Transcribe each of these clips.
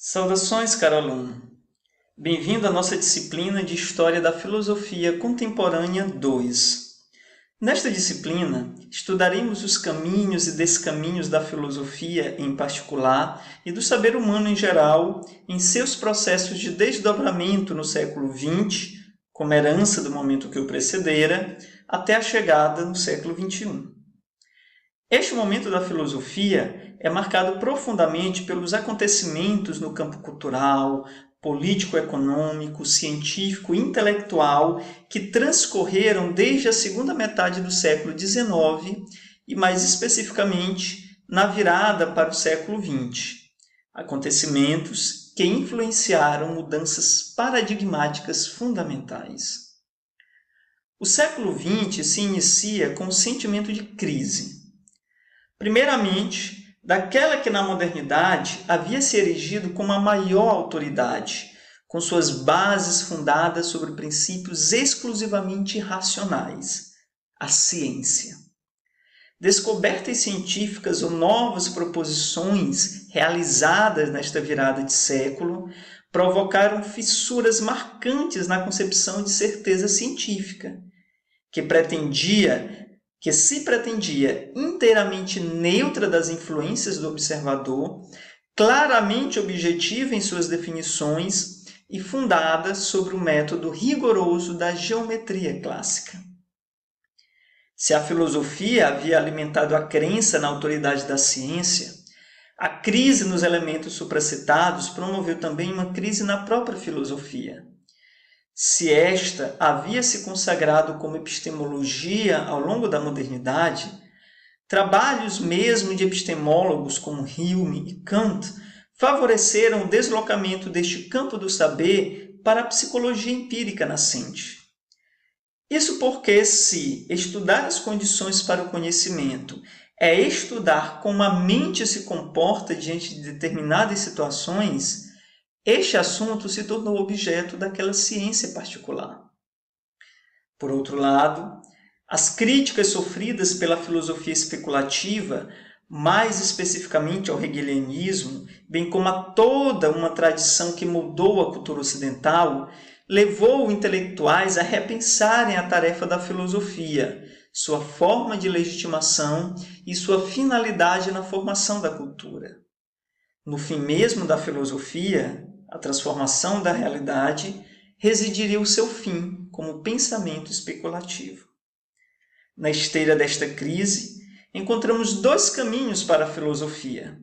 Saudações, caro aluno! Bem-vindo à nossa disciplina de História da Filosofia Contemporânea 2. Nesta disciplina, estudaremos os caminhos e descaminhos da filosofia em particular e do saber humano em geral em seus processos de desdobramento no século XX, como herança do momento que o precedera, até a chegada no século XXI. Este momento da filosofia é marcado profundamente pelos acontecimentos no campo cultural, político-econômico, científico e intelectual que transcorreram desde a segunda metade do século XIX e, mais especificamente, na virada para o século XX. Acontecimentos que influenciaram mudanças paradigmáticas fundamentais. O século XX se inicia com o sentimento de crise. Primeiramente, daquela que na modernidade havia se erigido como a maior autoridade, com suas bases fundadas sobre princípios exclusivamente racionais, a ciência. Descobertas científicas ou novas proposições realizadas nesta virada de século provocaram fissuras marcantes na concepção de certeza científica, que se pretendia inteiramente neutra das influências do observador, claramente objetiva em suas definições e fundada sobre o método rigoroso da geometria clássica. Se a filosofia havia alimentado a crença na autoridade da ciência, a crise nos elementos supracitados promoveu também uma crise na própria filosofia. Se esta havia se consagrado como epistemologia ao longo da modernidade, trabalhos mesmo de epistemólogos como Hume e Kant favoreceram o deslocamento deste campo do saber para a psicologia empírica nascente. Isso porque, se estudar as condições para o conhecimento é estudar como a mente se comporta diante de determinadas situações, este assunto se tornou objeto daquela ciência particular. Por outro lado, as críticas sofridas pela filosofia especulativa, mais especificamente ao hegelianismo, bem como a toda uma tradição que moldou a cultura ocidental, levou intelectuais a repensarem a tarefa da filosofia, sua forma de legitimação e sua finalidade na formação da cultura. No fim mesmo da filosofia, a transformação da realidade, residiria o seu fim como pensamento especulativo. Na esteira desta crise, encontramos dois caminhos para a filosofia.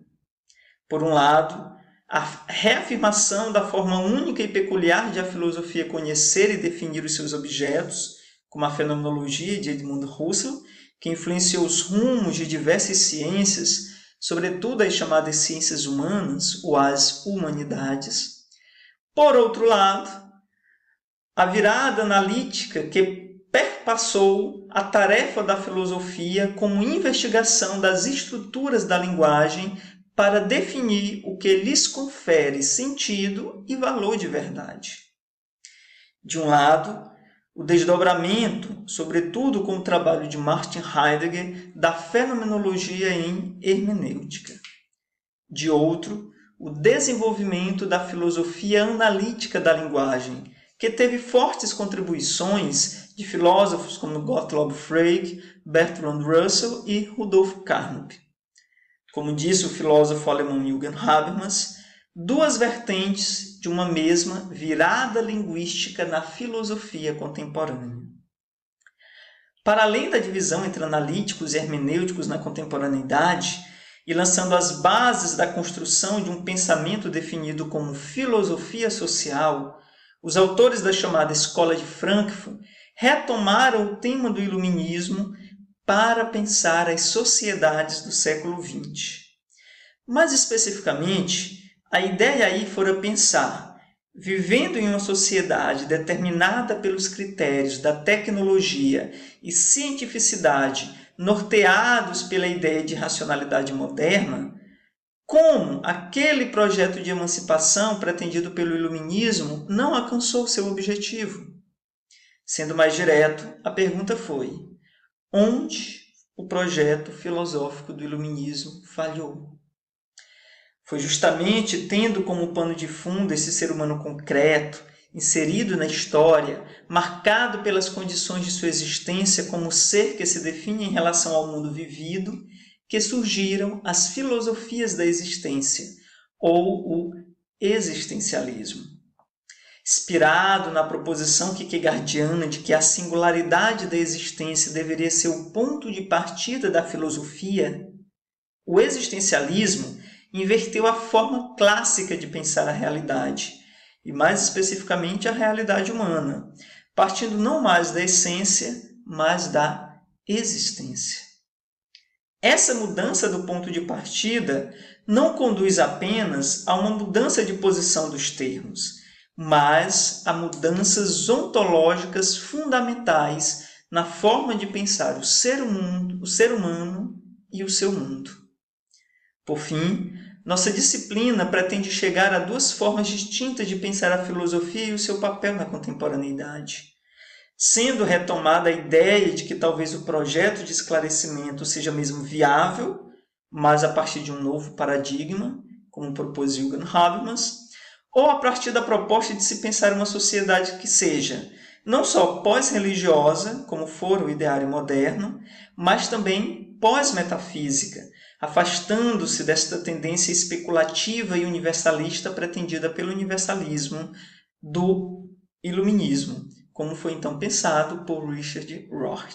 Por um lado, a reafirmação da forma única e peculiar de a filosofia conhecer e definir os seus objetos, como a fenomenologia de Edmund Husserl, que influenciou os rumos de diversas ciências, sobretudo as chamadas ciências humanas ou as humanidades. Por outro lado, a virada analítica que perpassou a tarefa da filosofia como investigação das estruturas da linguagem para definir o que lhes confere sentido e valor de verdade. De um lado, o desdobramento, sobretudo com o trabalho de Martin Heidegger, da fenomenologia em hermenêutica. De outro, o desenvolvimento da filosofia analítica da linguagem, que teve fortes contribuições de filósofos como Gottlob Frege, Bertrand Russell e Rudolf Carnap. Como disse o filósofo alemão Jürgen Habermas, duas vertentes de uma mesma virada linguística na filosofia contemporânea. Para além da divisão entre analíticos e hermenêuticos na contemporaneidade, e lançando as bases da construção de um pensamento definido como filosofia social, os autores da chamada Escola de Frankfurt retomaram o tema do iluminismo para pensar as sociedades do século XX. Mais especificamente, a ideia aí fora pensar, vivendo em uma sociedade determinada pelos critérios da tecnologia e cientificidade norteados pela ideia de racionalidade moderna, como aquele projeto de emancipação pretendido pelo iluminismo não alcançou seu objetivo. Sendo mais direto, a pergunta foi: onde o projeto filosófico do iluminismo falhou? Foi justamente tendo como pano de fundo esse ser humano concreto, inserido na história, marcado pelas condições de sua existência como ser que se define em relação ao mundo vivido, que surgiram as filosofias da existência, ou o existencialismo. Inspirado na proposição kierkegaardiana de que a singularidade da existência deveria ser o ponto de partida da filosofia, o existencialismo inverteu a forma clássica de pensar a realidade, e mais especificamente a realidade humana, partindo não mais da essência, mas da existência. Essa mudança do ponto de partida não conduz apenas a uma mudança de posição dos termos, mas a mudanças ontológicas fundamentais na forma de pensar o ser humano e o seu mundo. Por fim, nossa disciplina pretende chegar a duas formas distintas de pensar a filosofia e o seu papel na contemporaneidade. Sendo retomada a ideia de que talvez o projeto de esclarecimento seja mesmo viável, mas a partir de um novo paradigma, como propôs Jürgen Habermas, ou a partir da proposta de se pensar uma sociedade que seja não só pós-religiosa, como for o ideário moderno, mas também pós-metafísica, afastando-se desta tendência especulativa e universalista pretendida pelo universalismo do iluminismo, como foi então pensado por Richard Rohr.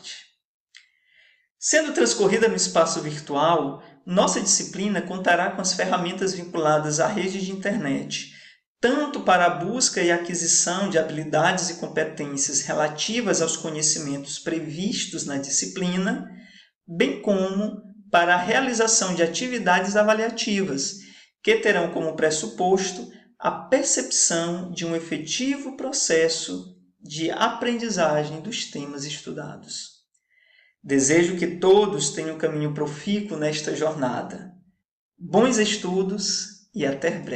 Sendo transcorrida no espaço virtual, nossa disciplina contará com as ferramentas vinculadas à rede de internet, tanto para a busca e aquisição de habilidades e competências relativas aos conhecimentos previstos na disciplina, bem como para a realização de atividades avaliativas, que terão como pressuposto a percepção de um efetivo processo de aprendizagem dos temas estudados. Desejo que todos tenham um caminho profícuo nesta jornada. Bons estudos e até breve.